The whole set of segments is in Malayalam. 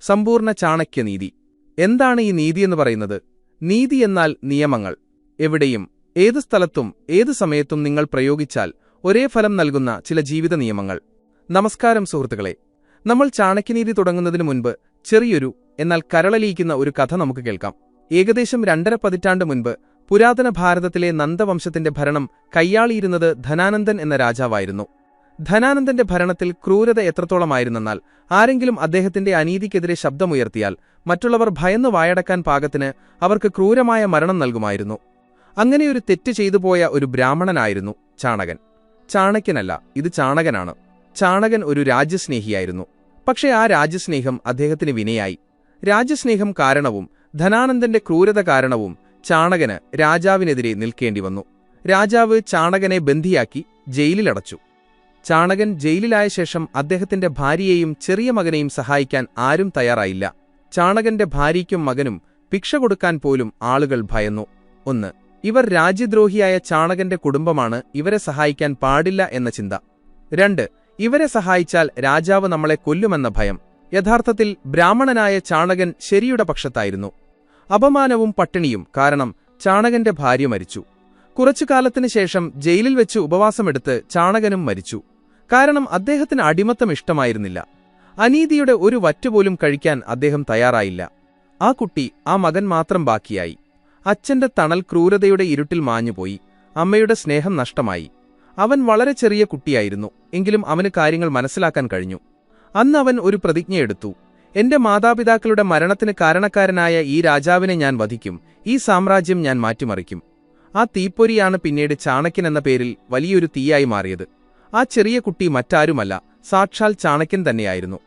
സമ്പൂർണ്ണ ചാണക്യനീതി. എന്താണ് ഈ നീതിയെന്ന് പറയുന്നത്? നീതി എന്നാൽ നിയമങ്ങൾ. എവിടെയും ഏതു സ്ഥലത്തും ഏതു സമയത്തും നിങ്ങൾ പ്രയോഗിച്ചാൽ ഒരേ ഫലം നൽകുന്ന ചില ജീവിത നിയമങ്ങൾ. നമസ്കാരം സുഹൃത്തുക്കളെ, നമ്മൾ ചാണക്യനീതി തുടങ്ങുന്നതിനു മുൻപ് ചെറിയൊരു എന്നാൽ കരളലിയിക്കുന്ന ഒരു കഥ നമുക്ക് കേൾക്കാം. ഏകദേശം 2.5 പതിറ്റാണ്ട് മുൻപ് പുരാതന ഭാരതത്തിലെ നന്ദവംശത്തിന്റെ ഭരണം കൈയാളിയിരുന്നത് ധനാനന്ദൻ എന്ന രാജാവായിരുന്നു. ധനാനന്ദന്റെ ഭരണത്തിൽ ക്രൂരത എത്രത്തോളമായിരുന്നെന്നാൽ ആരെങ്കിലും അദ്ദേഹത്തിന്റെ അനീതിക്കെതിരെ ശബ്ദമുയർത്തിയാൽ മറ്റുള്ളവർ ഭയന്നു വായടക്കാൻ പാകത്തിന് അവർക്ക് ക്രൂരമായ മരണം നൽകുമായിരുന്നു. അങ്ങനെയൊരു തെറ്റ് ചെയ്തുപോയ ഒരു ബ്രാഹ്മണനായിരുന്നു ചാണകൻ. ചാണക്യനല്ല, ഇത് ചാണകനാണ്. ചാണകൻ ഒരു രാജ്യസ്നേഹിയായിരുന്നു. പക്ഷേ ആ രാജ്യസ്നേഹം അദ്ദേഹത്തിന് വിനയായി. രാജ്യസ്നേഹം കാരണവും ധനാനന്ദന്റെ ക്രൂരത കാരണവും ചാണകന് രാജാവിനെതിരെ നിൽക്കേണ്ടി വന്നു. രാജാവ് ചാണകനെ ബന്ദിയാക്കി ജയിലിലടച്ചു. ചാണകൻ ജയിലിലായ ശേഷം അദ്ദേഹത്തിന്റെ ഭാര്യയെയും ചെറിയ മകനെയും സഹായിക്കാൻ ആരും തയ്യാറായില്ല. ചാണകന്റെ ഭാര്യയ്ക്കും മകനും ഭിക്ഷ കൊടുക്കാൻ പോലും ആളുകൾ ഭയന്നു. 1. ഇവർ രാജ്യദ്രോഹിയായ ചാണകന്റെ കുടുംബമാണ്, ഇവരെ സഹായിക്കാൻ പാടില്ല എന്ന ചിന്ത. 2. ഇവരെ സഹായിച്ചാൽ രാജാവ് നമ്മളെ കൊല്ലുമെന്ന ഭയം. യഥാർത്ഥത്തിൽ ബ്രാഹ്മണനായ ചാണകൻ ശരിയുടെ പക്ഷത്തായിരുന്നു. അപമാനവും പട്ടിണിയും കാരണം ചാണകന്റെ ഭാര്യ മരിച്ചു. കുറച്ചുകാലത്തിനു ശേഷം ജയിലിൽ വെച്ച് ഉപവാസമെടുത്ത് ചാണകനും മരിച്ചു. കാരണം അദ്ദേഹത്തിന് അടിമത്തം ഇഷ്ടമായിരുന്നില്ല. അനീതിയുടെ ഒരു വറ്റുപോലും കഴിക്കാൻ അദ്ദേഹം തയ്യാറായില്ല. ആ കുട്ടി, ആ മകൻ മാത്രം ബാക്കിയായി. അച്ഛന്റെ തണൽ ക്രൂരതയുടെ ഇരുട്ടിൽ മാഞ്ഞുപോയി. അമ്മയുടെ സ്നേഹം നഷ്ടമായി. അവൻ വളരെ ചെറിയ കുട്ടിയായിരുന്നു, എങ്കിലും അവന് കാര്യങ്ങൾ മനസ്സിലാക്കാൻ കഴിഞ്ഞു. അന്ന് അവൻ ഒരു പ്രതിജ്ഞയെടുത്തു: എന്റെ മാതാപിതാക്കളുടെ മരണത്തിന് കാരണക്കാരനായ ഈ രാജാവിനെ ഞാൻ വധിക്കും, ഈ സാമ്രാജ്യം ഞാൻ മാറ്റിമറിക്കും. ആ തീപ്പൊരിയാണ് പിന്നീട് ചാണക്യൻ എന്ന പേരിൽ വലിയൊരു തീയായി മാറിയത്. ആ ചെറിയ കുട്ടി മറ്റാരുമല്ല, സാക്ഷാൽ ചാണക്യൻ തന്നെയായിരുന്നു.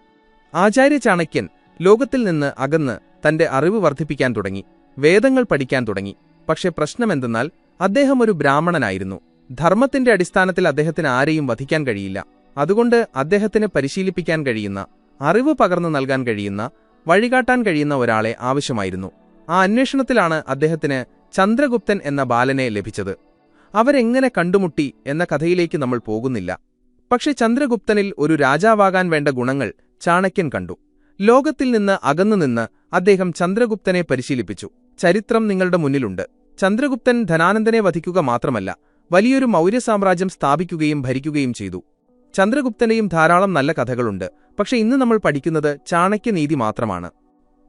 ആചാര്യ ചാണക്യൻ ലോകത്തിൽ നിന്ന് അകന്ന് തന്റെ അറിവ് വർദ്ധിപ്പിക്കാൻ തുടങ്ങി, വേദങ്ങൾ പഠിക്കാൻ തുടങ്ങി. പക്ഷെ പ്രശ്നമെന്തെന്നാൽ അദ്ദേഹം ഒരു ബ്രാഹ്മണനായിരുന്നു. ധർമ്മത്തിന്റെ അടിസ്ഥാനത്തിൽ അദ്ദേഹത്തിന് ആരെയും വധിക്കാൻ കഴിയില്ല. അതുകൊണ്ട് അദ്ദേഹത്തിന് പരിശീലിപ്പിക്കാൻ കഴിയുന്ന, അറിവ് പകർന്നു നൽകാൻ കഴിയുന്ന, വഴികാട്ടാൻ കഴിയുന്ന ഒരാളെ ആവശ്യമായിരുന്നു. ആ അന്വേഷണത്തിലാണ് അദ്ദേഹത്തിന് ചന്ദ്രഗുപ്തൻ എന്ന ബാലനെ ലഭിച്ചത്. അവരെങ്ങനെ കണ്ടുമുട്ടി എന്ന കഥയിലേക്ക് നമ്മൾ പോകുന്നില്ല. പക്ഷെ ചന്ദ്രഗുപ്തനിൽ ഒരു രാജാവാകാൻ വേണ്ട ഗുണങ്ങൾ ചാണക്യൻ കണ്ടു. ലോകത്തിൽ നിന്ന് അകന്നുനിന്ന് അദ്ദേഹം ചന്ദ്രഗുപ്തനെ പരിശീലിപ്പിച്ചു. ചരിത്രം നിങ്ങളുടെ മുന്നിലുണ്ട്. ചന്ദ്രഗുപ്തൻ ധനാനന്ദനെ വധിക്കുക മാത്രമല്ല, വലിയൊരു മൗര്യ സാമ്രാജ്യം സ്ഥാപിക്കുകയും ഭരിക്കുകയും ചെയ്തു. ചന്ദ്രഗുപ്തനെയും ധാരാളം നല്ല കഥകളുണ്ട്. പക്ഷെ ഇന്ന് നമ്മൾ പഠിക്കുന്നത് ചാണക്യനീതി മാത്രമാണ്.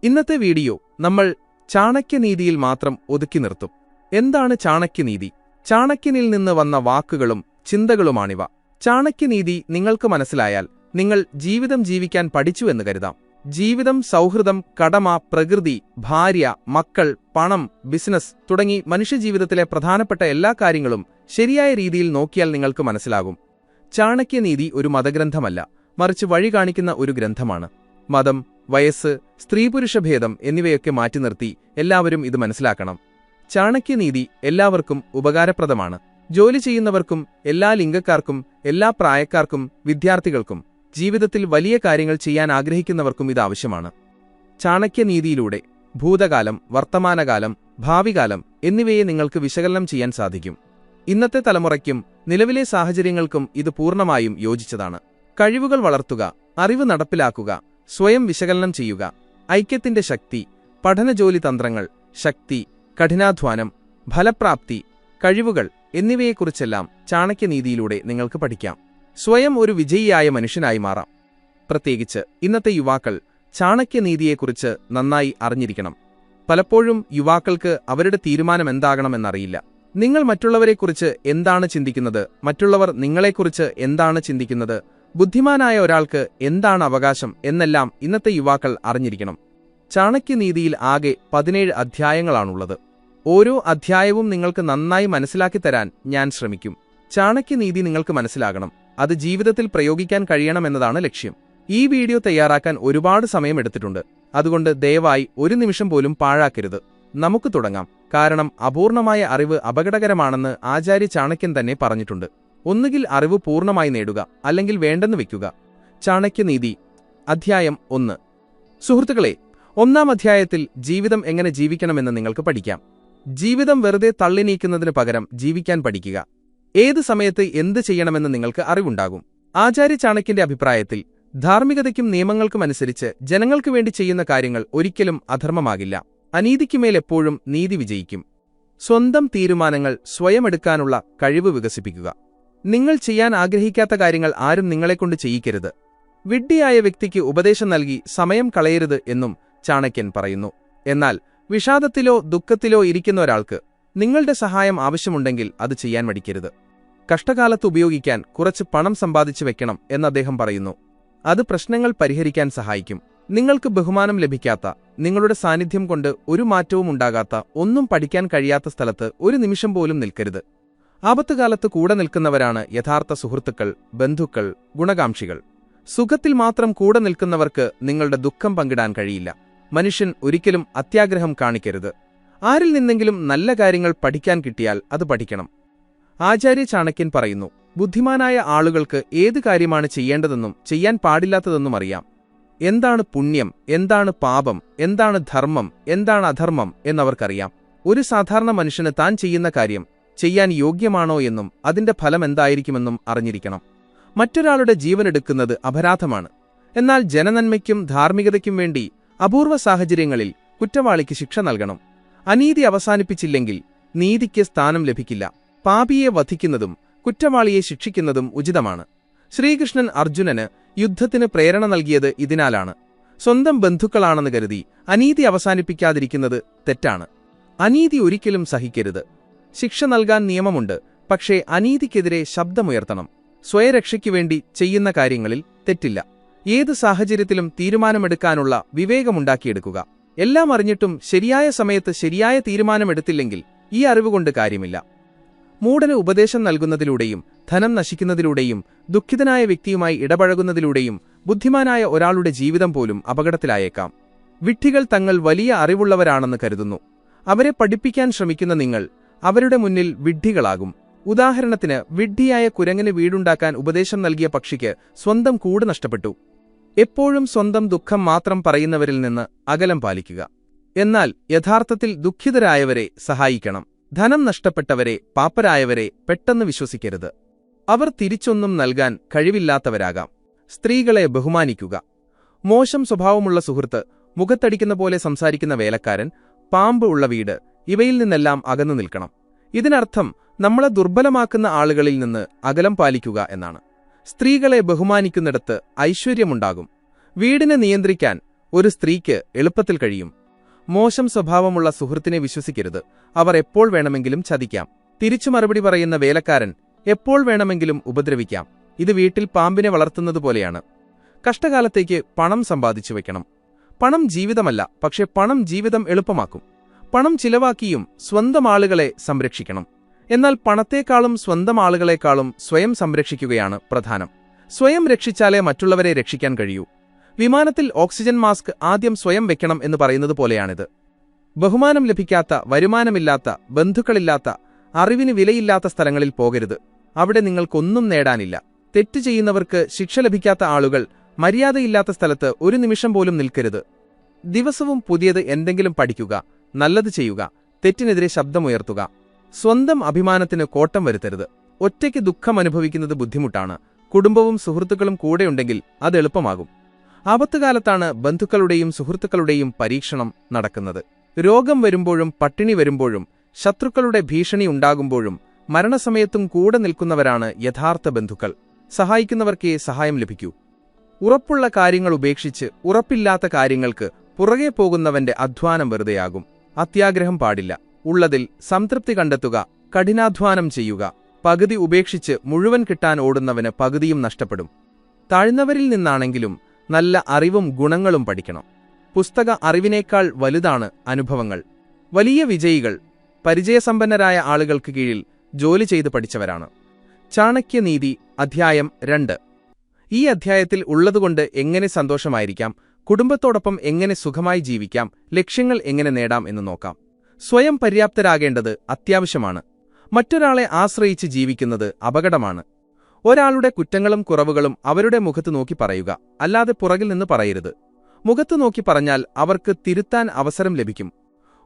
ഇന്നത്തെ വീഡിയോ നമ്മൾ ചാണക്യനീതിയിൽ മാത്രം ഒതുക്കി നിർത്തും. എന്താണ് ചാണക്യനീതി? ചാണക്യനിൽ നിന്ന് വന്ന വാക്കുകളും ചിന്തകളുമാണിവ. ചാണക്യനീതി നിങ്ങൾക്ക് മനസ്സിലായാൽ നിങ്ങൾ ജീവിതം ജീവിക്കാൻ പഠിച്ചു എന്ന് കരുതാം. ജീവിതം, സൗഹൃദം, കടമ, പ്രകൃതി, ഭാര്യ, മക്കൾ, പണം, ബിസിനസ് തുടങ്ങി മനുഷ്യജീവിതത്തിലെ പ്രധാനപ്പെട്ട എല്ലാ കാര്യങ്ങളും ശരിയായ രീതിയിൽ നോക്കിയാൽ നിങ്ങൾക്ക് മനസ്സിലാകും. ചാണക്യനീതി ഒരു മതഗ്രന്ഥമല്ല, മറിച്ച് വഴി കാണിക്കുന്ന ഒരു ഗ്രന്ഥമാണ്. മതം, വയസ്സ്, സ്ത്രീപുരുഷഭേദം എന്നിവയൊക്കെ മാറ്റി നിർത്തി എല്ലാവരും ഇത് മനസ്സിലാക്കണം. ചാണക്യനീതി എല്ലാവർക്കും ഉപകാരപ്രദമാണ്. ജോലി ചെയ്യുന്നവർക്കും, എല്ലാ ലിംഗക്കാർക്കും, എല്ലാ പ്രായക്കാർക്കും, വിദ്യാർത്ഥികൾക്കും, ജീവിതത്തിൽ വലിയ കാര്യങ്ങൾ ചെയ്യാൻ ആഗ്രഹിക്കുന്നവർക്കും ഇത് ആവശ്യമാണ്. ചാണക്യനീതിയിലൂടെ ഭൂതകാലം, വർത്തമാനകാലം, ഭാവികാലം എന്നിവയെ നിങ്ങൾക്ക് വിശകലനം ചെയ്യാൻ സാധിക്കും. ഇന്നത്തെ തലമുറയ്ക്കും നിലവിലെ സാഹചര്യങ്ങൾക്കും ഇത് പൂർണ്ണമായും യോജിച്ചതാണ്. കഴിവുകൾ വളർത്തുക, അറിവ് നടപ്പിലാക്കുക, സ്വയം വിശകലനം ചെയ്യുക, ഐക്യത്തിന്റെ ശക്തി, പഠനജോലി തന്ത്രങ്ങൾ, ശക്തി, കഠിനാധ്വാനം, ഫലപ്രാപ്തി, കഴിവുകൾ എന്നിവയെക്കുറിച്ചെല്ലാം ചാണക്യനീതിയിലൂടെ നിങ്ങൾക്ക് പഠിക്കാം. സ്വയം ഒരു വിജയിയായ മനുഷ്യനായി മാറാം. പ്രത്യേകിച്ച് ഇന്നത്തെ യുവാക്കൾ ചാണക്യനീതിയെക്കുറിച്ച് നന്നായി അറിഞ്ഞിരിക്കണം. പലപ്പോഴും യുവാക്കൾക്ക് അവരുടെ തീരുമാനം എന്താകണമെന്നറിയില്ല. നിങ്ങൾ മറ്റുള്ളവരെക്കുറിച്ച് എന്താണ് ചിന്തിക്കുന്നത്? മറ്റുള്ളവർ നിങ്ങളെക്കുറിച്ച് എന്താണ് ചിന്തിക്കുന്നത്? ബുദ്ധിമാനായ ഒരാൾക്ക് എന്താണ് അവകാശം എന്നെല്ലാം ഇന്നത്തെ യുവാക്കൾ അറിഞ്ഞിരിക്കണം. ചാണക്യനീതിയിൽ ആകെ 17 അധ്യായങ്ങളാണുള്ളത്. ഓരോ അധ്യായവും നിങ്ങൾക്ക് നന്നായി മനസ്സിലാക്കിത്തരാൻ ഞാൻ ശ്രമിക്കും. ചാണക്യനീതി നിങ്ങൾക്ക് മനസ്സിലാകണം, അത് ജീവിതത്തിൽ പ്രയോഗിക്കാൻ കഴിയണമെന്നതാണ് ലക്ഷ്യം. ഈ വീഡിയോ തയ്യാറാക്കാൻ ഒരുപാട് സമയമെടുത്തിട്ടുണ്ട്. അതുകൊണ്ട് ദയവായി ഒരു നിമിഷം പോലും പാഴാക്കരുത്. നമുക്ക് തുടങ്ങാം. കാരണം അപൂർണമായ അറിവ് അപകടകരമാണെന്ന് ആചാര്യ ചാണക്യൻ തന്നെ പറഞ്ഞിട്ടുണ്ട്. ഒന്നുകിൽ അറിവ് പൂർണ്ണമായി നേടുക, അല്ലെങ്കിൽ വേണ്ടെന്ന് വെക്കുക. ചാണക്യനീതി അധ്യായം 1. സുഹൃത്തുക്കളെ, 1-ാം അധ്യായത്തിൽ ജീവിതം എങ്ങനെ ജീവിക്കണമെന്ന് നിങ്ങൾക്ക് പഠിക്കാം. ജീവിതം വെറുതെ തള്ളി നീക്കുന്നതിനു പകരം ജീവിക്കാൻ പഠിക്കുക. ഏത് സമയത്ത് എന്ത് ചെയ്യണമെന്ന് നിങ്ങൾക്ക് അറിവുണ്ടാകും. ആചാര്യ ചാണക്യന്റെ അഭിപ്രായത്തിൽ ധാർമ്മികതയ്ക്കും നിയമങ്ങൾക്കുമനുസരിച്ച് ജനങ്ങൾക്കു വേണ്ടി ചെയ്യുന്ന കാര്യങ്ങൾ ഒരിക്കലും അധർമ്മമാകില്ല. അനീതിക്കുമേൽ എപ്പോഴും നീതി വിജയിക്കും. സ്വന്തം തീരുമാനങ്ങൾ സ്വയം എടുക്കാനുള്ള കഴിവ് വികസിപ്പിക്കുക. നിങ്ങൾ ചെയ്യാൻ ആഗ്രഹിക്കാത്ത കാര്യങ്ങൾ ആരും നിങ്ങളെക്കൊണ്ട് ചെയ്യിക്കരുത്. വിഡ്ഢിയായ വ്യക്തിക്ക് ഉപദേശം നൽകി സമയം കളയരുത് എന്നും ചാണക്യൻ പറയുന്നു. എന്നാൽ വിഷാദത്തിലോ ദുഃഖത്തിലോ ഇരിക്കുന്ന ഒരാൾക്ക് നിങ്ങളുടെ സഹായം ആവശ്യമുണ്ടെങ്കിൽ അത് ചെയ്യാൻ മടിക്കരുത്. കഷ്ടകാലത്ത് ഉപയോഗിക്കാൻ കുറച്ച് പണം സമ്പാദിച്ചു വെക്കണം എന്ന് അദ്ദേഹം പറയുന്നു. അത് പ്രശ്നങ്ങൾ പരിഹരിക്കാൻ സഹായിക്കും. നിങ്ങൾക്ക് ബഹുമാനം ലഭിക്കാത്ത, നിങ്ങളുടെ സാന്നിധ്യം കൊണ്ട് ഒരു മാറ്റവും ഉണ്ടാകാത്ത, ഒന്നും പഠിക്കാൻ കഴിയാത്ത സ്ഥലത്ത് ഒരു നിമിഷം പോലും നിൽക്കരുത്. ആപത്തുകാലത്ത് കൂടെ നിൽക്കുന്നവരാണ് യഥാർത്ഥ സുഹൃത്തുക്കൾ, ബന്ധുക്കൾ, ഗുണകാംക്ഷികൾ. സുഖത്തിൽ മാത്രം കൂടെ നിൽക്കുന്നവർക്ക് നിങ്ങളുടെ ദുഃഖം പങ്കിടാൻ കഴിയില്ല. മനുഷ്യൻ ഒരിക്കലും അത്യാഗ്രഹം കാണിക്കരുത്. ആരിൽ നിന്നെങ്കിലും നല്ല കാര്യങ്ങൾ പഠിക്കാൻ കിട്ടിയാൽ അത് പഠിക്കണം. ആചാര്യ ചാണക്യൻ പറയുന്നു, ബുദ്ധിമാനായ ആളുകൾക്ക് ഏത് കാര്യമാണ് ചെയ്യേണ്ടതെന്നും ചെയ്യാൻ പാടില്ലാത്തതെന്നും അറിയാം. എന്താണ് പുണ്യം, എന്താണ് പാപം, എന്താണ് ധർമ്മം, എന്താണ് അധർമ്മം എന്നവർക്കറിയാം. ഒരു സാധാരണ മനുഷ്യന് താൻ ചെയ്യുന്ന കാര്യം ചെയ്യാൻ യോഗ്യമാണോ എന്നും അതിന്റെ ഫലം എന്തായിരിക്കുമെന്നും അറിഞ്ഞിരിക്കണം. മറ്റൊരാളുടെ ജീവനെടുക്കുന്നത് അപരാധമാണ്. എന്നാൽ ജനനന്മയ്ക്കും ധാർമ്മികതയ്ക്കും വേണ്ടി അപൂർവ സാഹചര്യങ്ങളിൽ കുറ്റവാളിക്ക് ശിക്ഷ നൽകണം. അനീതി അവസാനിപ്പിച്ചില്ലെങ്കിൽ നീതിക്ക് സ്ഥാനം ലഭിക്കില്ല. പാപിയെ വധിക്കുന്നതും കുറ്റവാളിയെ ശിക്ഷിക്കുന്നതും ഉചിതമാണ്. ശ്രീകൃഷ്ണൻ അർജുനന് യുദ്ധത്തിന് പ്രേരണ നൽകിയത് ഇതിനാലാണ്. സ്വന്തം ബന്ധുക്കളാണെന്ന് കരുതി അനീതി അവസാനിപ്പിക്കാതിരിക്കുന്നത് തെറ്റാണ്. അനീതി ഒരിക്കലും സഹിക്കരുത്. ശിക്ഷ നൽകാൻ നിയമമുണ്ട്, പക്ഷേ അനീതിക്കെതിരെ ശബ്ദമുയർത്തണം. സ്വയരക്ഷയ്ക്കുവേണ്ടി ചെയ്യുന്ന കാര്യങ്ങളിൽ തെറ്റില്ല. ഏത് സാഹചര്യത്തിലും തീരുമാനമെടുക്കാനുള്ള വിവേകമുണ്ടാക്കിയെടുക്കുക. എല്ലാം അറിഞ്ഞിട്ടും ശരിയായ സമയത്ത് ശരിയായ തീരുമാനമെടുത്തില്ലെങ്കിൽ ഈ അറിവുകൊണ്ട് കാര്യമില്ല. മൂഢന് ഉപദേശം നൽകുന്നതിലൂടെയും ധനം നശിക്കുന്നതിലൂടെയും ദുഃഖിതനായ വ്യക്തിയുമായി ഇടപഴകുന്നതിലൂടെയും ബുദ്ധിമാനായ ഒരാളുടെ ജീവിതം പോലും അപകടത്തിലായേക്കാം. വിഡ്ഢികൾ തങ്ങൾ വലിയ അറിവുള്ളവരാണെന്ന് കരുതുന്നു. അവരെ പഠിപ്പിക്കാൻ ശ്രമിക്കുന്ന നിങ്ങൾ അവരുടെ മുന്നിൽ വിഡ്ഢികളാകും. ഉദാഹരണത്തിന്, വിഡ്ഢിയായ കുരങ്ങിന് വീടുണ്ടാക്കാൻ ഉപദേശം നൽകിയ പക്ഷിക്ക് സ്വന്തം കൂട് നഷ്ടപ്പെട്ടു. എപ്പോഴും സ്വന്തം ദുഃഖം മാത്രം പറയുന്നവരിൽ നിന്ന് അകലം പാലിക്കുക. എന്നാൽ യഥാർത്ഥത്തിൽ ദുഃഖിതരായവരെ സഹായിക്കണം. ധനം നഷ്ടപ്പെട്ടവരെ, പാപ്പരായവരെ പെട്ടെന്ന് വിശ്വസിക്കരുത്. അവർ തിരിച്ചൊന്നും നൽകാൻ കഴിവില്ലാത്തവരാകാം. സ്ത്രീകളെ ബഹുമാനിക്കുക. മോശം സ്വഭാവമുള്ള സുഹൃത്ത്, മുഖത്തടിക്കുന്ന പോലെ സംസാരിക്കുന്ന വേലക്കാരൻ, പാമ്പ് ഉള്ള വീട്, ഇവയിൽ നിന്നെല്ലാം അകന്നു നിൽക്കണം. ഇതിനർത്ഥം നമ്മളെ ദുർബലമാക്കുന്ന ആളുകളിൽ നിന്ന് അകലം പാലിക്കുക എന്നാണ്. സ്ത്രീകളെ ബഹുമാനിക്കുന്നിടത്ത് ഐശ്വര്യമുണ്ടാകും. വീടിനെ നിയന്ത്രിക്കാൻ ഒരു സ്ത്രീക്ക് എളുപ്പത്തിൽ കഴിയും. മോശം സ്വഭാവമുള്ള സുഹൃത്തിനെ വിശ്വസിക്കരുത്. അവർ എപ്പോൾ വേണമെങ്കിലും ചതിക്കാം. തിരിച്ചു മറുപടി പറയുന്ന വേലക്കാരൻ എപ്പോൾ വേണമെങ്കിലും ഉപദ്രവിക്കാം. ഇത് വീട്ടിൽ പാമ്പിനെ വളർത്തുന്നതുപോലെയാണ്. കഷ്ടകാലത്തേക്ക് പണം സമ്പാദിച്ചു വെക്കണം. പണം ജീവിതമല്ല, പക്ഷെ പണം ജീവിതം എളുപ്പമാക്കും. പണം ചിലവാക്കിയും സ്വന്തം ആളുകളെ സംരക്ഷിക്കണം. എന്നാൽ പണത്തേക്കാളും സ്വന്തം ആളുകളെക്കാളും സ്വയം സംരക്ഷിക്കുകയാണ് പ്രധാനം. സ്വയം രക്ഷിച്ചാലേ മറ്റുള്ളവരെ രക്ഷിക്കാൻ കഴിയൂ. വിമാനത്തിൽ ഓക്സിജൻ മാസ്ക് ആദ്യം സ്വയം വെക്കണം എന്ന് പറയുന്നത് പോലെയാണിത്. ബഹുമാനം ലഭിക്കാത്ത, വരുമാനമില്ലാത്ത, ബന്ധുക്കളില്ലാത്ത, അറിവിന് വിലയില്ലാത്ത സ്ഥലങ്ങളിൽ പോകരുത്. അവിടെ നിങ്ങൾക്കൊന്നും നേടാനില്ല. തെറ്റ് ചെയ്യുന്നവർക്ക് ശിക്ഷ ലഭിക്കാത്ത ആളുകൾ മര്യാദയില്ലാത്ത സ്ഥലത്ത് ഒരു നിമിഷം പോലും നിൽക്കരുത്. ദിവസവും പുതിയത് എന്തെങ്കിലും പഠിക്കുക, നല്ലത് ചെയ്യുക, തെറ്റിനെതിരെ ശബ്ദമുയർത്തുക. സ്വന്തം അഭിമാനത്തിന് കോട്ടം വരുത്തരുത്. ഒറ്റയ്ക്ക് ദുഃഖം അനുഭവിക്കുന്നത് ബുദ്ധിമുട്ടാണ്. കുടുംബവും സുഹൃത്തുക്കളും കൂടെയുണ്ടെങ്കിൽ അത് എളുപ്പമാകും. ആപത്തുകാലത്താണ് ബന്ധുക്കളുടെയും സുഹൃത്തുക്കളുടെയും പരീക്ഷണം നടക്കുന്നത്. രോഗം വരുമ്പോഴും പട്ടിണി വരുമ്പോഴും ശത്രുക്കളുടെ ഭീഷണി ഉണ്ടാകുമ്പോഴും മരണസമയത്തും കൂടെ നിൽക്കുന്നവരാണ് യഥാർത്ഥ ബന്ധുക്കൾ. സഹായിക്കുന്നവർക്കേ സഹായം ലഭിക്കൂ. ഉറപ്പുള്ള കാര്യങ്ങൾ ഉപേക്ഷിച്ച് ഉറപ്പില്ലാത്ത കാര്യങ്ങൾക്ക് പുറകെ പോകുന്നവന്റെ അധ്വാനം വെറുതെയാകും. അത്യാഗ്രഹം പാടില്ല. ഉള്ളതിൽ സംതൃപ്തി കണ്ടെത്തുക. കഠിനാധ്വാനം ചെയ്യുക. പകുതി ഉപേക്ഷിച്ച് മുഴുവൻ കിട്ടാൻ ഓടുന്നവന് പകുതിയും നഷ്ടപ്പെടും. താഴ്ന്നവരിൽ നിന്നാണെങ്കിലും നല്ല അറിവും ഗുണങ്ങളും പഠിക്കണം. പുസ്തക അറിവിനേക്കാൾ വലുതാണ് അനുഭവങ്ങൾ. വലിയ വിജയികൾ പരിചയസമ്പന്നരായ ആളുകൾക്ക് കീഴിൽ ജോലി ചെയ്ത് പഠിച്ചവരാണ്. ചാണക്യനീതി അധ്യായം 2. ഈ അധ്യായത്തിൽ ഉള്ളതുകൊണ്ട് എങ്ങനെ സന്തോഷമായിരിക്കാം, കുടുംബത്തോടൊപ്പം എങ്ങനെ സുഖമായി ജീവിക്കാം, ലക്ഷ്യങ്ങൾ എങ്ങനെ നേടാം എന്ന് നോക്കാം. സ്വയം പര്യാപ്തരാകേണ്ടത് അത്യാവശ്യമാണ്. മറ്റൊരാളെ ആശ്രയിച്ച് ജീവിക്കുന്നത് അപകടമാണ്. ഒരാളുടെ കുറ്റങ്ങളും കുറവുകളും അവരുടെ മുഖത്ത് നോക്കി പറയുക, അല്ലാതെ പുറകിൽ നിന്ന് പറയരുത്. മുഖത്തു നോക്കി പറഞ്ഞാൽ അവർക്ക് തിരുത്താൻ അവസരം ലഭിക്കും.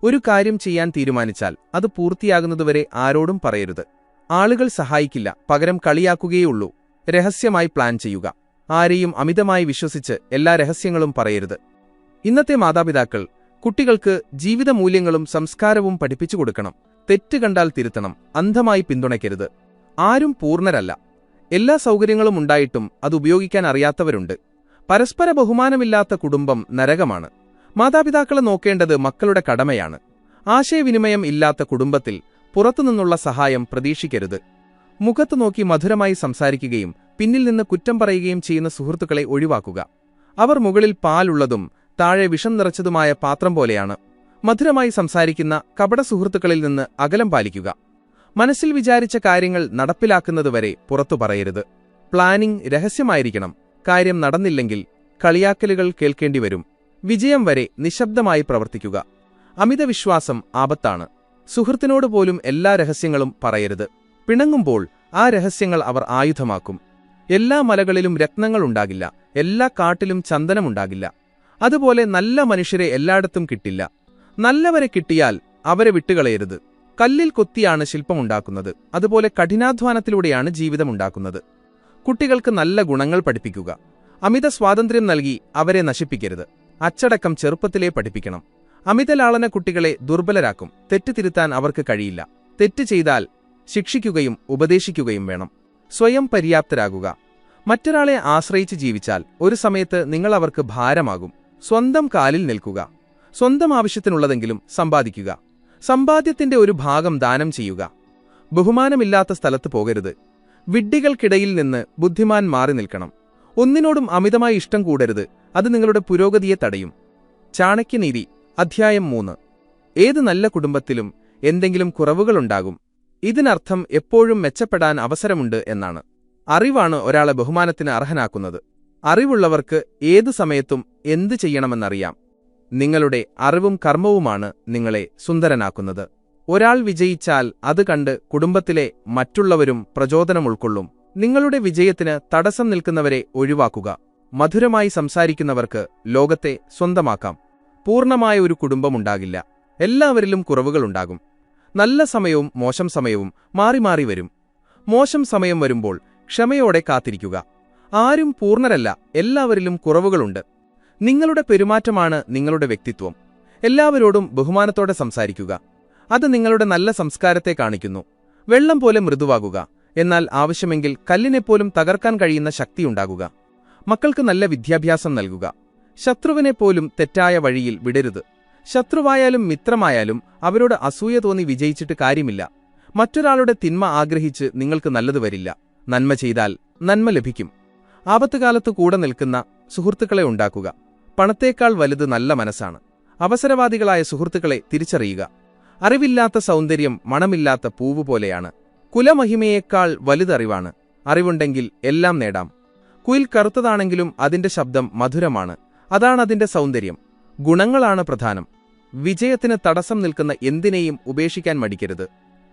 ഒരു കാര്യം ചെയ്യാൻ തീരുമാനിച്ചാൽ അത് പൂർത്തിയാകുന്നതുവരെ ആരോടും പറയരുത്. ആളുകൾ സഹായിക്കില്ല, പകരം കളിയാക്കുകയുള്ളൂ. രഹസ്യമായി പ്ലാൻ ചെയ്യുക. ആരെയും അമിതമായി വിശ്വസിച്ച് എല്ലാ രഹസ്യങ്ങളും പറയരുത്. ഇന്നത്തെ മാതാപിതാക്കൾ കുട്ടികൾക്ക് ജീവിതമൂല്യങ്ങളും സംസ്കാരവും പഠിപ്പിച്ചു കൊടുക്കണം. തെറ്റ് കണ്ടാൽ തിരുത്തണം, അന്ധമായി പിന്തുണയ്ക്കരുത്. ആരും പൂർണ്ണരല്ല. എല്ലാ സൗകര്യങ്ങളും ഉണ്ടായിട്ടും അത് ഉപയോഗിക്കാൻ അറിയാത്തവരുണ്ട്. പരസ്പര ബഹുമാനമില്ലാത്ത കുടുംബം നരകമാണ്. മാതാപിതാക്കളെ നോക്കേണ്ടത് മക്കളുടെ കടമയാണ്. ആശയവിനിമയം ഇല്ലാത്ത കുടുംബത്തിൽ പുറത്തുനിന്നുള്ള സഹായം പ്രതീക്ഷിക്കരുത്. മുഖത്തു നോക്കി മധുരമായി സംസാരിക്കുകയും പിന്നിൽ നിന്ന് കുറ്റം പറയുകയും ചെയ്യുന്ന സുഹൃത്തുക്കളെ ഒഴിവാക്കുക. അവർ മുകളിൽ പാലുള്ളതും താഴെ വിഷം നിറച്ചതുമായ പാത്രം പോലെയാണ്. മധുരമായി സംസാരിക്കുന്ന കപട സുഹൃത്തുക്കളിൽ നിന്ന് അകലം പാലിക്കുക. മനസ്സിൽ വിചാരിച്ച കാര്യങ്ങൾ നടപ്പിലാക്കുന്നതുവരെ പുറത്തു പറയരുത്. പ്ലാനിംഗ് രഹസ്യമായിരിക്കണം. കാര്യം നടന്നില്ലെങ്കിൽ കളിയാക്കലുകൾ കേൾക്കേണ്ടിവരും. വിജയം വരെ നിശബ്ദമായി പ്രവർത്തിക്കുക. അമിതവിശ്വാസം ആപത്താണ്. സുഹൃത്തിനോട് പോലും എല്ലാ രഹസ്യങ്ങളും പറയരുത്. പിണങ്ങുമ്പോൾ ആ രഹസ്യങ്ങൾ അവർ ആയുധമാക്കും. എല്ലാ മലകളിലും രത്നങ്ങളുണ്ടാകില്ല, എല്ലാ കാട്ടിലും ചന്ദനമുണ്ടാകില്ല. അതുപോലെ നല്ല മനുഷ്യരെ എല്ലായിടത്തും കിട്ടില്ല. നല്ലവരെ കിട്ടിയാൽ അവരെ വിട്ടുകളയരുത്. കല്ലിൽ കൊത്തിയാണ് ശില്പമുണ്ടാക്കുന്നത്, അതുപോലെ കഠിനാധ്വാനത്തിലൂടെയാണ് ജീവിതമുണ്ടാക്കുന്നത്. കുട്ടികൾക്ക് നല്ല ഗുണങ്ങൾ പഠിപ്പിക്കുക. അമിത സ്വാതന്ത്ര്യം നൽകി അവരെ നശിപ്പിക്കരുത്. അച്ചടക്കം ചെറുപ്പത്തിലേ പഠിപ്പിക്കണം. അമിതലാളന കുട്ടികളെ ദുർബലരാക്കും. തെറ്റ് തിരുത്താൻ അവർക്ക് കഴിയില്ല. തെറ്റ് ചെയ്താൽ ശിക്ഷിക്കുകയും ഉപദേശിക്കുകയും വേണം. സ്വയം പര്യാപ്തരാകുക. മറ്റൊരാളെ ആശ്രയിച്ച് ജീവിച്ചാൽ ഒരു സമയത്ത് നിങ്ങൾ അവർക്ക് ഭാരമാകും. സ്വന്തം കാലിൽ നിൽക്കുക. സ്വന്തം ആവശ്യത്തിനുള്ളതെങ്കിലും സമ്പാദിക്കുക. സമ്പാദ്യത്തിന്റെ ഒരു ഭാഗം ദാനം ചെയ്യുക. ബഹുമാനമില്ലാത്ത സ്ഥലത്ത് പോകരുത്. വിഡ്ഢികൾക്കിടയിൽ നിന്ന് ബുദ്ധിമാൻ മാറി നിൽക്കണം. ഒന്നിനോടും അമിതമായി ഇഷ്ടം കൂടരുത്. അത് നിങ്ങളുടെ പുരോഗതിയെ തടയും. ചാണക്യനീതി അധ്യായം 3. ഏത് നല്ല കുടുംബത്തിലും എന്തെങ്കിലും കുറവുകളുണ്ടാകും. ഇതിനർത്ഥം എപ്പോഴും മെച്ചപ്പെടാൻ അവസരമുണ്ട് എന്നാണ്. അറിവാണ് ഒരാളെ ബഹുമാനത്തിന് അർഹനാക്കുന്നത്. അറിവുള്ളവർക്ക് ഏതു സമയത്തും എന്തു ചെയ്യണമെന്നറിയാം. നിങ്ങളുടെ അറിവും കർമ്മവുമാണ് നിങ്ങളെ സുന്ദരനാക്കുന്നത്. ഒരാൾ വിജയിച്ചാൽ അത് കണ്ട് കുടുംബത്തിലെ മറ്റുള്ളവരും പ്രചോദനം ഉൾക്കൊള്ളും. നിങ്ങളുടെ വിജയത്തിന് തടസ്സം നിൽക്കുന്നവരെ ഒഴിവാക്കുക. മധുരമായി സംസാരിക്കുന്നവർക്ക് ലോകത്തെ സ്വന്തമാക്കാം. പൂർണ്ണമായ ഒരു കുടുംബമുണ്ടാകില്ല. എല്ലാവരിലും കുറവുകളുണ്ടാകും. നല്ല സമയവും മോശം സമയവും മാറി മാറി വരും. മോശം സമയം വരുമ്പോൾ ക്ഷമയോടെ കാത്തിരിക്കുക. ആരും പൂർണ്ണരല്ല, എല്ലാവരിലും കുറവുകളുണ്ട്. നിങ്ങളുടെ പെരുമാറ്റമാണ് നിങ്ങളുടെ വ്യക്തിത്വം. എല്ലാവരോടും ബഹുമാനത്തോടെ സംസാരിക്കുക. അത് നിങ്ങളുടെ നല്ല സംസ്കാരത്തെ കാണിക്കുന്നു. വെള്ളം പോലെ മൃദുവാകുക, എന്നാൽ ആവശ്യമെങ്കിൽ കല്ലിനെപ്പോലും തകർക്കാൻ കഴിയുന്ന ശക്തിയുണ്ടാകുക. മക്കൾക്ക് നല്ല വിദ്യാഭ്യാസം നൽകുക. ശത്രുവിനെപ്പോലും തെറ്റായ വഴിയിൽ വിടരുത്. ശത്രുവായാലും മിത്രമായാലും അവരോട് അസൂയ തോന്നി വിജയിച്ചിട്ട് കാര്യമില്ല. മറ്റൊരാളുടെ തിന്മ ആഗ്രഹിച്ച് നിങ്ങൾക്ക് നല്ലത് വരില്ല. നന്മ ചെയ്താൽ നന്മ ലഭിക്കും. ആപത്തുകാലത്ത് കൂടെ നിൽക്കുന്ന സുഹൃത്തുക്കളെ ഉണ്ടാക്കുക. പണത്തേക്കാൾ വലുത് നല്ല മനസ്സാണ്. അവസരവാദികളായ സുഹൃത്തുക്കളെ തിരിച്ചറിയുക. അറിവില്ലാത്ത സൗന്ദര്യം മണമില്ലാത്ത പൂവ് പോലെയാണ്. കുലമഹിമയേക്കാൾ വലുതറിവാണ്. അറിവുണ്ടെങ്കിൽ എല്ലാം നേടാം. കുയിൽ കറുത്തതാണെങ്കിലും അതിന്റെ ശബ്ദം മധുരമാണ്. അതാണതിന്റെ സൗന്ദര്യം. ഗുണങ്ങളാണ് പ്രധാനം. വിജയത്തിന് തടസ്സം നിൽക്കുന്ന എന്തിനേയും ഉപേക്ഷിക്കാൻ മടിക്കരുത്.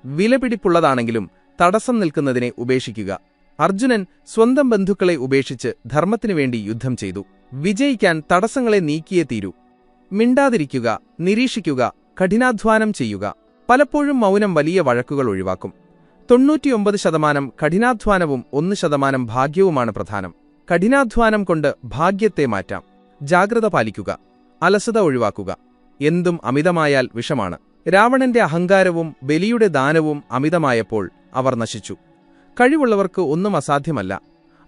വിലപിടിപ്പുള്ളതാണെങ്കിലും തടസ്സം നിൽക്കുന്നതിനെ ഉപേക്ഷിക്കുക. അർജുനൻ സ്വന്തം ബന്ധുക്കളെ ഉപേക്ഷിച്ച് ധർമ്മത്തിനുവേണ്ടി യുദ്ധം ചെയ്തു. വിജയിക്കാൻ തടസ്സങ്ങളെ നീക്കിയേ തീരൂ. മിണ്ടാതിരിക്കുക, നിരീക്ഷിക്കുക, കഠിനാധ്വാനം ചെയ്യുക. പലപ്പോഴും മൗനം വലിയ വഴക്കുകൾ ഒഴിവാക്കും. 99% കഠിനാധ്വാനവും 1% ഭാഗ്യവുമാണ് പ്രധാനം. കഠിനാധ്വാനം കൊണ്ട് ഭാഗ്യത്തെ മാറ്റാം. ജാഗ്രത പാലിക്കുക. അലസത ഒഴിവാക്കുക. എന്തും അമിതമായാൽ വിഷമാണ്. രാവണന്റെ അഹങ്കാരവും ബലിയുടെ ദാനവും അമിതമായപ്പോൾ അവർ നശിച്ചു. കഴിവുള്ളവർക്ക് ഒന്നും അസാധ്യമല്ല.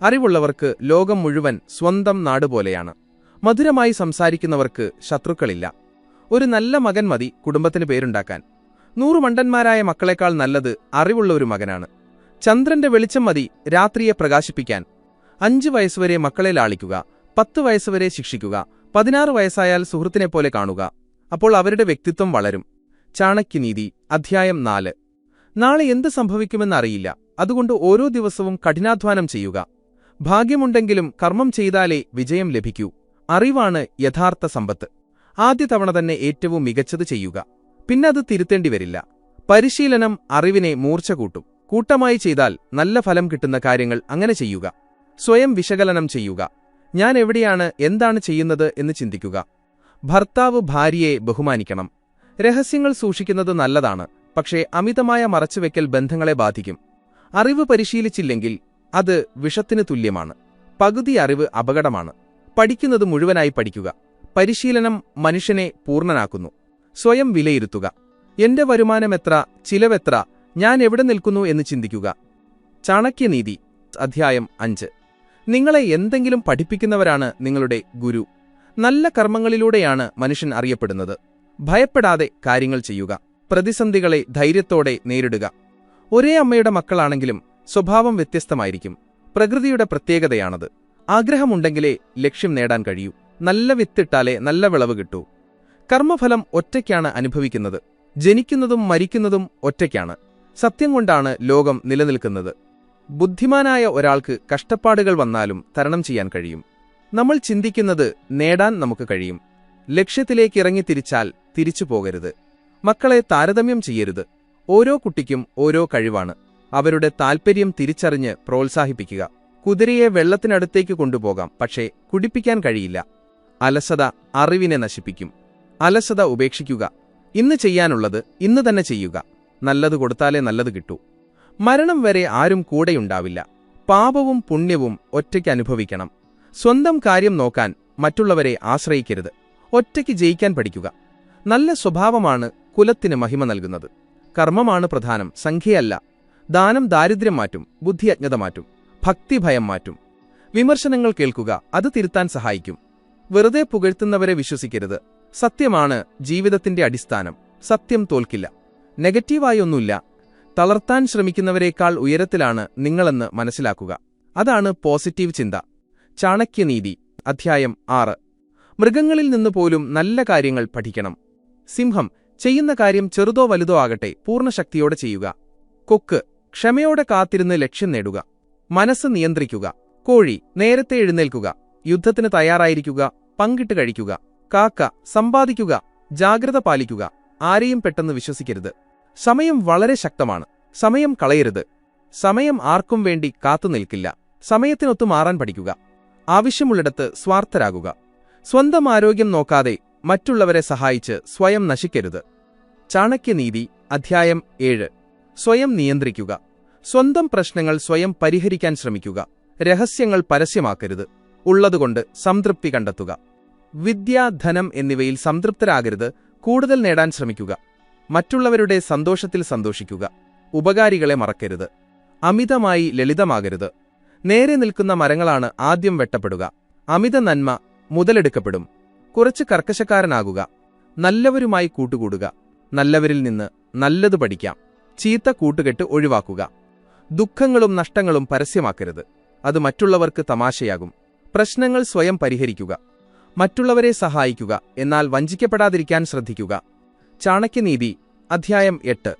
അറിവുള്ളവർക്ക് ലോകം മുഴുവൻ സ്വന്തം നാടുപോലെയാണ്. മധുരമായി സംസാരിക്കുന്നവർക്ക് ശത്രുക്കളില്ല. ഒരു നല്ല മകൻ മതി കുടുംബത്തിന് പേരുണ്ടാക്കാൻ. 100 മണ്ടന്മാരായ മക്കളെക്കാൾ നല്ലത് അറിവുള്ള ഒരു മകനാണ്. ചന്ദ്രന്റെ വെളിച്ചം മതി രാത്രിയെ പ്രകാശിപ്പിക്കാൻ. 5 വയസ്സുവരെ മക്കളെ ലാളിക്കുക. 10 വയസ്സുവരെ ശിക്ഷിക്കുക. 16 വയസ്സായാൽ സുഹൃത്തിനെപ്പോലെ കാണുക. അപ്പോൾ അവരുടെ വ്യക്തിത്വം വളരും. ചാണക്യനീതി അധ്യായം 4. നാളെ എന്ത് സംഭവിക്കുമെന്നറിയില്ല. അതുകൊണ്ട് ഓരോ ദിവസവും കഠിനാധ്വാനം ചെയ്യുക. ഭാഗ്യമുണ്ടെങ്കിലും കർമ്മം ചെയ്താലേ വിജയം ലഭിക്കൂ. അറിവാണ് യഥാർത്ഥ സമ്പത്ത്. ആദ്യ തവണ തന്നെ ഏറ്റവും മികച്ചത് ചെയ്യുക. പിന്നത് തിരുത്തേണ്ടി വരില്ല. പരിശീലനം അറിവിനെ മൂർച്ച കൂട്ടും. കൂട്ടമായി ചെയ്താൽ നല്ല ഫലം കിട്ടുന്ന കാര്യങ്ങൾ അങ്ങനെ ചെയ്യുക. സ്വയം വിശകലനം ചെയ്യുക. ഞാൻ എവിടെയാണ്, എന്താണ് ചെയ്യുന്നത് എന്ന് ചിന്തിക്കുക. ഭർത്താവ് ഭാര്യയെ ബഹുമാനിക്കണം. രഹസ്യങ്ങൾ സൂക്ഷിക്കുന്നത് നല്ലതാണ്, പക്ഷേ അമിതമായ മറച്ചുവെക്കൽ ബന്ധങ്ങളെ ബാധിക്കും. അറിവ് പരിശീലിച്ചില്ലെങ്കിൽ അത് വിഷത്തിന് തുല്യമാണ്. പകുതി അറിവ് അപകടമാണ്. പഠിക്കുന്നത് മുഴുവനായി പഠിക്കുക. പരിശീലനം മനുഷ്യനെ പൂർണ്ണനാക്കുന്നു. സ്വയം വിലയിരുത്തുക. എന്റെ വരുമാനമെത്ര, ചിലവെത്ര, ഞാൻ എവിടെ നിൽക്കുന്നു എന്ന് ചിന്തിക്കുക. ചാണക്യനീതി അധ്യായം 5. നിങ്ങളെ എന്തെങ്കിലും പഠിപ്പിക്കുന്നവരാണ് നിങ്ങളുടെ ഗുരു. നല്ല കർമ്മങ്ങളിലൂടെയാണ് മനുഷ്യൻ അറിയപ്പെടുന്നത്. ഭയപ്പെടാതെ കാര്യങ്ങൾ ചെയ്യുക. പ്രതിസന്ധികളെ ധൈര്യത്തോടെ നേരിടുക. ഒരേ അമ്മയുടെ മക്കളാണെങ്കിലും സ്വഭാവം വ്യത്യസ്തമായിരിക്കും. പ്രകൃതിയുടെ പ്രത്യേകതയാണത്. ആഗ്രഹമുണ്ടെങ്കിലേ ലക്ഷ്യം നേടാൻ കഴിയൂ. നല്ല വിത്തിട്ടാലേ നല്ല വിളവ് കിട്ടൂ. കർമ്മഫലം ഒറ്റയ്ക്കാണ് അനുഭവിക്കുന്നത്. ജനിക്കുന്നതും മരിക്കുന്നതും ഒറ്റയ്ക്കാണ്. സത്യം കൊണ്ടാണ് ലോകം നിലനിൽക്കുന്നത്. ബുദ്ധിമാനായ ഒരാൾക്ക് കഷ്ടപ്പാടുകൾ വന്നാലും തരണം ചെയ്യാൻ കഴിയും. നമ്മൾ ചിന്തിക്കുന്നത് നേടാൻ നമുക്ക് കഴിയും. ലക്ഷ്യത്തിലേക്കിറങ്ങി തിരിച്ചാൽ തിരിച്ചു പോകരുത്. മക്കളെ താരതമ്യം ചെയ്യരുത്. ഓരോ കുട്ടിക്കും ഓരോ കഴിവാണ്. അവരുടെ താൽപ്പര്യം തിരിച്ചറിഞ്ഞ് പ്രോത്സാഹിപ്പിക്കുക. കുതിരയെ വെള്ളത്തിനടുത്തേക്ക് കൊണ്ടുപോകാം, പക്ഷേ കുടിപ്പിക്കാൻ കഴിയില്ല. അലസത അറിവിനെ നശിപ്പിക്കും. അലസത ഉപേക്ഷിക്കുക. ഇന്ന് ചെയ്യാനുള്ളത് ഇന്ന് തന്നെ ചെയ്യുക. നല്ലത് കൊടുത്താലേ നല്ലത് കിട്ടൂ. മരണം വരെ ആരും കൂടെയുണ്ടാവില്ല. പാപവും പുണ്യവും ഒറ്റയ്ക്ക് അനുഭവിക്കണം. സ്വന്തം കാര്യം നോക്കാൻ മറ്റുള്ളവരെ ആശ്രയിക്കരുത്. ഒറ്റയ്ക്ക് ജയിക്കാൻ പഠിക്കുക. നല്ല സ്വഭാവമാണ് കുലത്തിന് മഹിമ നൽകുന്നത്. കർമ്മമാണ് പ്രധാനം, സംഖ്യയല്ല. ദാനം ദാരിദ്ര്യം മാറ്റും, ബുദ്ധി അജ്ഞത മാറ്റും, ഭക്തി ഭയം മാറ്റും. വിമർശനങ്ങൾ കേൾക്കുക, അത് തിരുത്താൻ സഹായിക്കും. വെറുതെ പുകഴ്ത്തുന്നവരെ വിശ്വസിക്കരുത്. സത്യമാണ് ജീവിതത്തിന്റെ അടിസ്ഥാനം. സത്യം തോൽക്കില്ല. നെഗറ്റീവായി ഒന്നുമില്ല. തളർത്താൻ ശ്രമിക്കുന്നവരേക്കാൾ ഉയരത്തിലാണ് നിങ്ങളെന്ന് മനസ്സിലാക്കുക. അതാണ് പോസിറ്റീവ് ചിന്ത. ചാണക്യനീതി അധ്യായം 6. മൃഗങ്ങളിൽ നിന്ന് പോലും നല്ല കാര്യങ്ങൾ പഠിക്കണം. സിംഹം ചെയ്യുന്ന കാര്യം ചെറുതോ വലുതോ ആകട്ടെ പൂർണ്ണശക്തിയോടെ ചെയ്യുക. കൊക്ക് ക്ഷമയോടെ കാത്തിരുന്ന് ലക്ഷ്യം നേടുക. മനസ്സ് നിയന്ത്രിക്കുക. കോഴി നേരത്തെ എഴുന്നേൽക്കുക. യുദ്ധത്തിന് തയ്യാറായിരിക്കുക. പങ്കിട്ട് കഴിക്കുക. കാക്ക സമ്പാദിക്കുക. ജാഗ്രത പാലിക്കുക. ആരെയും പെട്ടെന്ന് വിശ്വസിക്കരുത്. സമയം വളരെ ശക്തമാണ്. സമയം കളയരുത്. സമയം ആർക്കും വേണ്ടി കാത്തുനിൽക്കില്ല. സമയത്തിനൊത്തു മാറാൻ പഠിക്കുക. ആവശ്യമുള്ളിടത്ത് സ്വാർത്ഥരാകുക. സ്വന്തം ആരോഗ്യം നോക്കാതെ മറ്റുള്ളവരെ സഹായിച്ച് സ്വയം നശിക്കരുത്. ചാണക്യനീതി അധ്യായം 7. സ്വയം നിയന്ത്രിക്കുക. സ്വന്തം പ്രശ്നങ്ങൾ സ്വയം പരിഹരിക്കാൻ ശ്രമിക്കുക. രഹസ്യങ്ങൾ പരസ്യമാക്കരുത്. ഉള്ളതുകൊണ്ട് സംതൃപ്തി കണ്ടെത്തുക. വിദ്യ, ധനം എന്നിവയിൽ സംതൃപ്തരാകരുത്. കൂടുതൽ നേടാൻ ശ്രമിക്കുക. മറ്റുള്ളവരുടെ സന്തോഷത്തിൽ സന്തോഷിക്കുക. ഉപകാരികളെ മറക്കരുത്. അമിതമായി ലളിതമാകരുത്. നേരെ നിൽക്കുന്ന മരങ്ങളാണ് ആദ്യം വെട്ടപ്പെടുക. അമിത നന്മ മുതലെടുക്കപ്പെടും. കുറച്ച് കർക്കശക്കാരനാകുക. നല്ലവരുമായി കൂട്ടുകൂടുക. നല്ലവരിൽ നിന്ന് നല്ലത് പഠിക്കാം. ചീത്ത കൂട്ടുകെട്ട് ഒഴിവാക്കുക. ദുഃഖങ്ങളും നഷ്ടങ്ങളും പരസ്യമാക്കരുത്. അത് മറ്റുള്ളവർക്ക് തമാശയാകും. പ്രശ്നങ്ങൾ സ്വയം പരിഹരിക്കുക. മറ്റുള്ളവരെ സഹായിക്കുക, എന്നാൽ വഞ്ചിക്കപ്പെടാതിരിക്കാൻ ശ്രദ്ധിക്കുക. ചാണക്യനീതി അധ്യായം 8.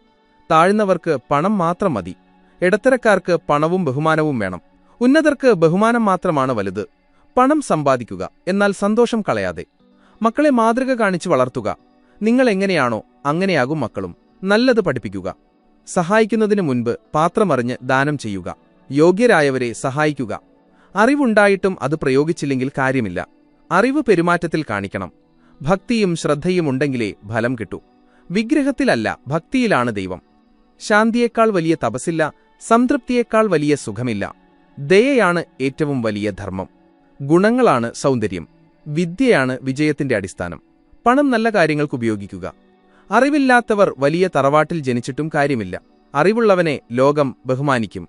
താഴ്ന്നവർക്ക് പണം മാത്രം മതി. ഇടത്തരക്കാർക്ക് പണവും ബഹുമാനവും വേണം. ഉന്നതർക്ക് ബഹുമാനം മാത്രമാണ് വലുത്. പണം സമ്പാദിക്കുക, എന്നാൽ സന്തോഷം കളയാതെ. മക്കളെ മാതൃക കാണിച്ചു വളർത്തുക. നിങ്ങൾ എങ്ങനെയാണോ അങ്ങനെയാകും മക്കളും. നല്ലത് പഠിപ്പിക്കുക. സഹായിക്കുന്നതിനു മുൻപ് പാത്രമറിഞ്ഞ് ദാനം ചെയ്യുക. യോഗ്യരായവരെ സഹായിക്കുക. അറിവുണ്ടായിട്ടും അത് പ്രയോഗിച്ചില്ലെങ്കിൽ കാര്യമില്ല. അറിവ് പെരുമാറ്റത്തിൽ കാണിക്കണം. ഭക്തിയും ശ്രദ്ധയും ഉണ്ടെങ്കിലേ ഫലം കിട്ടൂ. വിഗ്രഹത്തിലല്ല, ഭക്തിയിലാണ് ദൈവം. ശാന്തിയേക്കാൾ വലിയ തപസ്സില്ല. സംതൃപ്തിയേക്കാൾ വലിയ സുഖമില്ല. ദയയാണ് ഏറ്റവും വലിയ ധർമ്മം. ഗുണങ്ങളാണ് സൗന്ദര്യം. വിദ്യയാണ് വിജയത്തിന്റെ അടിസ്ഥാനം. പണം നല്ല കാര്യങ്ങൾക്ക് ഉപയോഗിക്കുക. അറിവില്ലാത്തവർ വലിയ തറവാട്ടിൽ ജനിച്ചിട്ടും കാര്യമില്ല. അറിവുള്ളവനെ ലോകം ബഹുമാനിക്കും.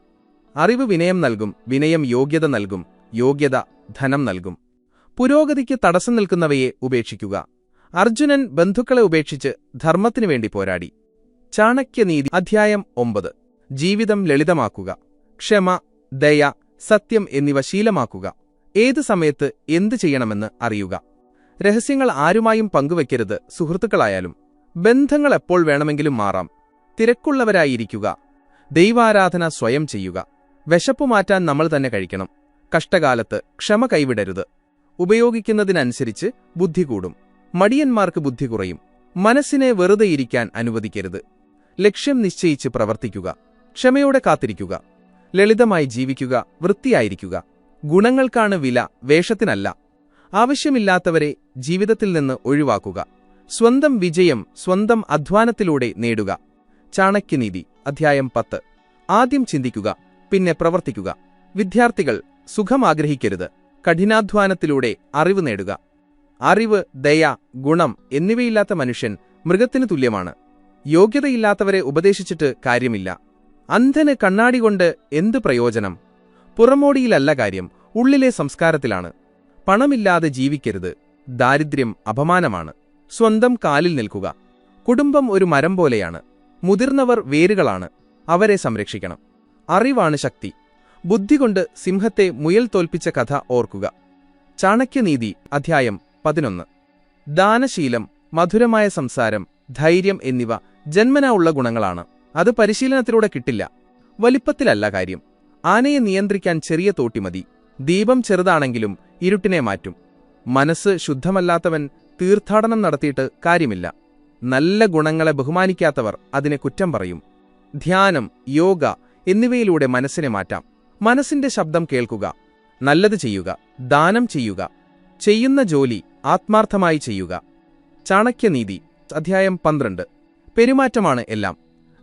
അറിവ് വിനയം നൽകും. വിനയം യോഗ്യത നൽകും. യോഗ്യത ധനം നൽകും. പുരോഗതിക്ക് തടസ്സം നിൽക്കുന്നവയെ ഉപേക്ഷിക്കുക. അർജുനൻ ബന്ധുക്കളെ ഉപേക്ഷിച്ച് ധർമ്മത്തിനു വേണ്ടി പോരാടി. ചാണക്യനീതി അധ്യായം 9. ജീവിതം ലളിതമാക്കുക. ക്ഷമ, ദയ, സത്യം എന്നിവ ശീലമാക്കുക. ഏത് സമയത്ത് എന്തു ചെയ്യണമെന്ന് അറിയുക. രഹസ്യങ്ങൾ ആരുമായും പങ്കുവയ്ക്കരുത്. സുഹൃത്തുക്കളായാലും. ബന്ധങ്ങൾ എപ്പോൾ വേണമെങ്കിലും മാറാം. തിരക്കുള്ളവരായിരിക്കുക. ദൈവാരാധന സ്വയം ചെയ്യുക. വിശപ്പു മാറ്റാൻ നമ്മൾ തന്നെ കഴിക്കണം. കഷ്ടകാലത്ത് ക്ഷമ കൈവിടരുത്. ഉപയോഗിക്കുന്നതിനനുസരിച്ച് ബുദ്ധി കൂടും. മടിയന്മാർക്ക് ബുദ്ധി കുറയും. മനസ്സിനെ വെറുതെയിരിക്കാൻ അനുവദിക്കരുത്. ലക്ഷ്യം നിശ്ചയിച്ച് പ്രവർത്തിക്കുക. ക്ഷമയോടെ കാത്തിരിക്കുക. ലളിതമായി ജീവിക്കുക. വൃത്തിയായിരിക്കുക. ഗുണങ്ങൾക്കാണ് വില, വേഷത്തിനല്ല. ആവശ്യമില്ലാത്തവരെ ജീവിതത്തിൽ നിന്ന് ഒഴിവാക്കുക. സ്വന്തം വിജയം സ്വന്തം അധ്വാനത്തിലൂടെ നേടുക. ചാണക്യനീതി അധ്യായം 10. ആദ്യം ചിന്തിക്കുക, പിന്നെ പ്രവർത്തിക്കുക. വിദ്യാർത്ഥികൾ സുഖം ആഗ്രഹിക്കരുത്. കഠിനാധ്വാനത്തിലൂടെ അറിവ് നേടുക. അറിവ്, ദയ, ഗുണം എന്നിവയില്ലാത്ത മനുഷ്യൻ മൃഗത്തിനു തുല്യമാണ്. യോഗ്യതയില്ലാത്തവരെ ഉപദേശിച്ചിട്ട് കാര്യമില്ല. അന്ധന് കണ്ണാടി കൊണ്ട് എന്ത് പ്രയോജനം? പുറമോടിയിലല്ല കാര്യം, ഉള്ളിലെ സംസ്കാരത്തിലാണ്. പണമില്ലാതെ ജീവിക്കരുത്. ദാരിദ്ര്യം അപമാനമാണ്. സ്വന്തം കാലിൽ നിൽക്കുക. കുടുംബം ഒരു മരം പോലെയാണ്. മുതിർന്നവർ വേരുകളാണ്. അവരെ സംരക്ഷിക്കണം. അറിവാണ് ശക്തി. ബുദ്ധികൊണ്ട് സിംഹത്തെ മുയൽ തോൽപ്പിച്ച കഥ ഓർക്കുക. ചാണക്യനീതി അധ്യായം 11. ദാനശീലം, മധുരമായ സംസാരം, ധൈര്യം എന്നിവ ജന്മനാ ഉള്ള ഗുണങ്ങളാണ്. അത് പരിശീലനത്തിലൂടെ കിട്ടില്ല. വലിപ്പത്തിലല്ല കാര്യം. ആനയെ നിയന്ത്രിക്കാൻ ചെറിയ തോട്ടി മതി. ദീപം ചെറുതാണെങ്കിലും ഇരുട്ടിനെ മാറ്റും. മനസ്സ് ശുദ്ധമല്ലാത്തവൻ തീർത്ഥാടനം നടത്തിയിട്ട് കാര്യമില്ല. നല്ല ഗുണങ്ങളെ ബഹുമാനിക്കാത്തവർ അതിനെ കുറ്റം പറയും. ധ്യാനം, യോഗ എന്നിവയിലൂടെ മനസ്സിനെ മാറ്റാം. മനസ്സിന്റെ ശബ്ദം കേൾക്കുക. നല്ലത് ചെയ്യുക. ദാനം ചെയ്യുക. ചെയ്യുന്ന ജോലി ആത്മാർത്ഥമായി ചെയ്യുക. ചാണക്യനീതി അധ്യായം 12. പെരുമാറ്റമാണ് എല്ലാം.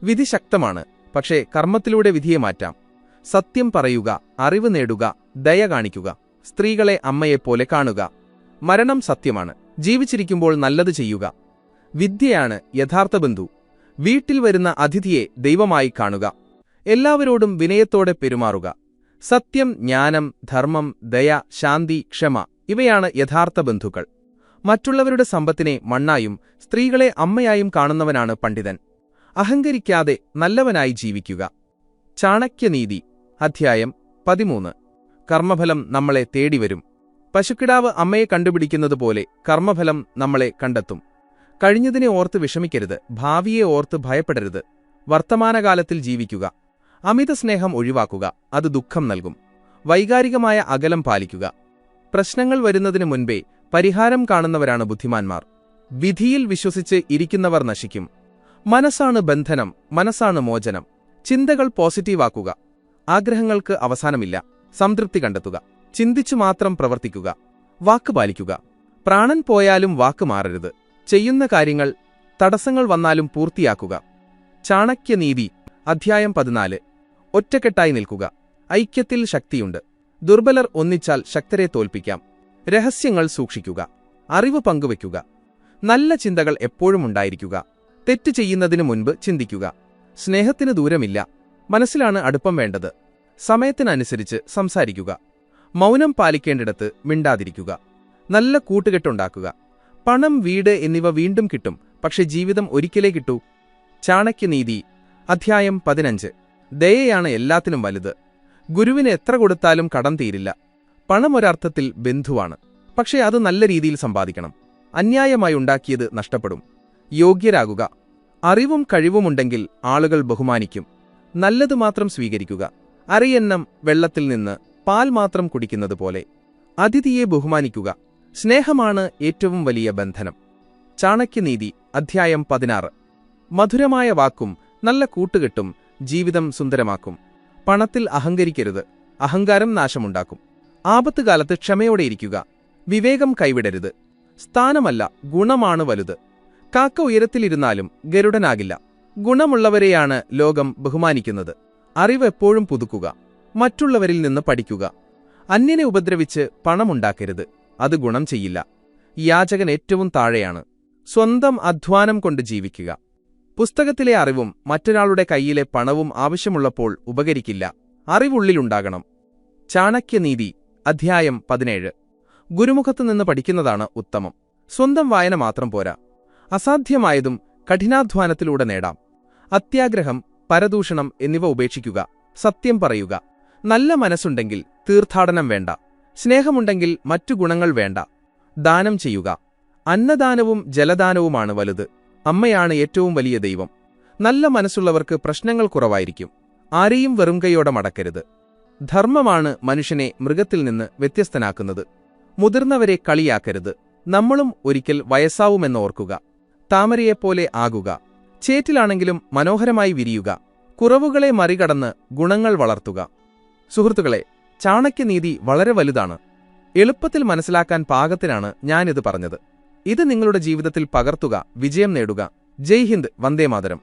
വിധി ശക്തമാണ്, പക്ഷേ കർമ്മത്തിലൂടെ വിധിയെ മാറ്റാം. സത്യം പറയുക. അറിവ് നേടുക. ദയ കാണിക്കുക. സ്ത്രീകളെ അമ്മയെപ്പോലെ കാണുക. മരണം സത്യമാണ്. ജീവിച്ചിരിക്കുമ്പോൾ നല്ലത് ചെയ്യുക. വിദ്യയാണ് യഥാർത്ഥ ബന്ധു. വീട്ടിൽ വരുന്ന അതിഥിയെ ദൈവമായി കാണുക. എല്ലാവരോടും വിനയത്തോടെ പെരുമാറുക. സത്യം, ജ്ഞാനം, ധർമ്മം, ദയ, ശാന്തി, ക്ഷമ ഇവയാണ് യഥാർത്ഥ ബന്ധുക്കൾ. മറ്റുള്ളവരുടെ സമ്പത്തിനെ മണ്ണായും സ്ത്രീകളെ അമ്മയായും കാണുന്നവനാണ് പണ്ഡിതൻ. അഹങ്കരിക്കാതെ നല്ലവനായി ജീവിക്കുക. ചാണക്യനീതി അധ്യായം 13. കർമ്മഫലം നമ്മളെ തേടിവരും. പശുക്കിടാവ് അമ്മയെ കണ്ടുപിടിക്കുന്നതുപോലെ കർമ്മഫലം നമ്മളെ കണ്ടെത്തും. കഴിഞ്ഞതിനെ ഓർത്ത് വിഷമിക്കരുത്. ഭാവിയെ ഓർത്ത് ഭയപ്പെടരുത്. വർത്തമാനകാലത്തിൽ ജീവിക്കുക. അമിത സ്നേഹം ഒഴിവാക്കുക. അത് ദുഃഖം നൽകും. വൈകാരികമായ അകലം പാലിക്കുക. പ്രശ്നങ്ങൾ വരുന്നതിനു മുൻപേ പരിഹാരം കാണുന്നവരാണ് ബുദ്ധിമാന്മാർ. വിധിയിൽ വിശ്വസിച്ച് ഇരിക്കുന്നവർ നശിക്കും. മനസ്സാണ് ബന്ധനം, മനസ്സാണ് മോചനം. ചിന്തകൾ പോസിറ്റീവാക്കുക. ആഗ്രഹങ്ങൾക്ക് അവസാനമില്ല. സംതൃപ്തി കണ്ടെത്തുക. ചിന്തിച്ചു മാത്രം പ്രവർത്തിക്കുക. വാക്ക് പാലിക്കുക. പ്രാണൻ പോയാലും വാക്ക് മാറരുത്. ചെയ്യുന്ന കാര്യങ്ങൾ തടസ്സങ്ങൾ വന്നാലും പൂർത്തിയാക്കുക. ചാണക്യനീതി അധ്യായം 14. ഒറ്റക്കെട്ടായി നിൽക്കുക. ഐക്യത്തിൽ ശക്തിയുണ്ട്. ദുർബലർ ഒന്നിച്ചാൽ ശക്തരെ തോൽപ്പിക്കാം. രഹസ്യങ്ങൾ സൂക്ഷിക്കുക. അറിവ് പങ്കുവയ്ക്കുക. നല്ല ചിന്തകൾ എപ്പോഴും ഉണ്ടായിരിക്കുക. തെറ്റ് ചെയ്യുന്നതിനു മുൻപ് ചിന്തിക്കുക. സ്നേഹത്തിന് ദൂരമില്ല. മനസ്സിലാണ് അടുപ്പം വേണ്ടത്. സമയത്തിനനുസരിച്ച് സംസാരിക്കുക. മൗനം പാലിക്കേണ്ടിടത്ത് മിണ്ടാതിരിക്കുക. നല്ല കൂട്ടുകെട്ടുണ്ടാക്കുക. പണം, വീട് എന്നിവ വീണ്ടും കിട്ടും, പക്ഷെ ജീവിതം ഒരിക്കലേ കിട്ടൂ. ചാണക്യനീതി അധ്യായം 15. ദയയാണ് എല്ലാത്തിനും വലുത്. ഗുരുവിന് എത്ര കൊടുത്താലും കടം തീരില്ല. പണം ഒരർത്ഥത്തിൽ ബന്ധുവാണ്, പക്ഷേ അത് നല്ല രീതിയിൽ സമ്പാദിക്കണം. അന്യായമായി ഉണ്ടാക്കിയത് നഷ്ടപ്പെടും. യോഗ്യരാകുക. അറിവും കഴിവുമുണ്ടെങ്കിൽ ആളുകൾ ബഹുമാനിക്കും. നല്ലത് മാത്രം സ്വീകരിക്കുക. അരിയന്നം വെള്ളത്തിൽ നിന്ന് പാൽ മാത്രം കുടിക്കുന്നത് പോലെ. അതിഥിയെ ബഹുമാനിക്കുക. സ്നേഹമാണ് ഏറ്റവും വലിയ ബന്ധനം. ചാണക്യനീതി അധ്യായം 16. മധുരമായ വാക്കും നല്ല കൂട്ടുകെട്ടും ജീവിതം സുന്ദരമാക്കും. പണത്തിൽ അഹങ്കരിക്കരുത്. അഹങ്കാരം നാശമുണ്ടാക്കും. ആപത്തുകാലത്ത് ക്ഷമയോടെയിരിക്കുക. വിവേകം കൈവിടരുത്. സ്ഥാനമല്ല, ഗുണമാണ് വലുത്. കാക്ക ഉയരത്തിലിരുന്നാലും ഗരുഡനാകില്ല. ഗുണമുള്ളവരെയാണ് ലോകം ബഹുമാനിക്കുന്നത്. അറിവ് എപ്പോഴും പുതുക്കുക. മറ്റുള്ളവരിൽ നിന്ന് പഠിക്കുക. അന്യനെ ഉപദ്രവിച്ച് പണമുണ്ടാക്കരുത്. അത് ഗുണം ചെയ്യില്ല. യാചകൻ ഏറ്റവും താഴെയാണ്. സ്വന്തം അധ്വാനം കൊണ്ട് ജീവിക്കുക. പുസ്തകത്തിലെ അറിവും മറ്റൊരാളുടെ കൈയിലെ പണവും ആവശ്യമുള്ളപ്പോൾ ഉപകരിക്കില്ല. അറിവുള്ളിലുണ്ടാകണം. ചാണക്യനീതി അധ്യായം 17. ഗുരുമുഖത്തുനിന്ന് പഠിക്കുന്നതാണ് ഉത്തമം. സ്വന്തം വായന മാത്രം പോരാ. അസാധ്യമായതും കഠിനാധ്വാനത്തിലൂടെ നേടാം. അത്യാഗ്രഹം, പരദൂഷണം എന്നിവ ഉപേക്ഷിക്കുക. സത്യം പറയുക. നല്ല മനസ്സുണ്ടെങ്കിൽ തീർത്ഥാടനം വേണ്ട. സ്നേഹമുണ്ടെങ്കിൽ മറ്റു ഗുണങ്ങൾ വേണ്ട. ദാനം ചെയ്യുക. അന്നദാനവും ജലദാനവുമാണ് വലുത്. അമ്മയാണ് ഏറ്റവും വലിയ ദൈവം. നല്ല മനസ്സുള്ളവർക്ക് പ്രശ്നങ്ങൾ കുറവായിരിക്കും. ആരെയും വെറുംകൈയോടെ മടക്കരുത്. ധർമ്മമാണ് മനുഷ്യനെ മൃഗത്തിൽ നിന്ന് വ്യത്യസ്തനാക്കുന്നത്. മുതിർന്നവരെ കളിയാക്കരുത്. നമ്മളും ഒരിക്കൽ വയസ്സാവുമെന്നോർക്കുക. താമരയെപ്പോലെ ആകുക. ചേറ്റിലാണെങ്കിലും മനോഹരമായി വിരിയുക. കുറവുകളെ മറികടന്ന് ഗുണങ്ങൾ വളർത്തുക. സുഹൃത്തുക്കളെ, ചാണക്യനീതി വളരെ വലുതാണ്. എളുപ്പത്തിൽ മനസ്സിലാക്കാൻ പാകത്തിനാണ് ഞാനിത് പറഞ്ഞത്. ഇത് നിങ്ങളുടെ ജീവിതത്തിൽ പകർത്തുക. വിജയം നേടുക. ജയ് ഹിന്ദ്. വന്ദേ മാതരം.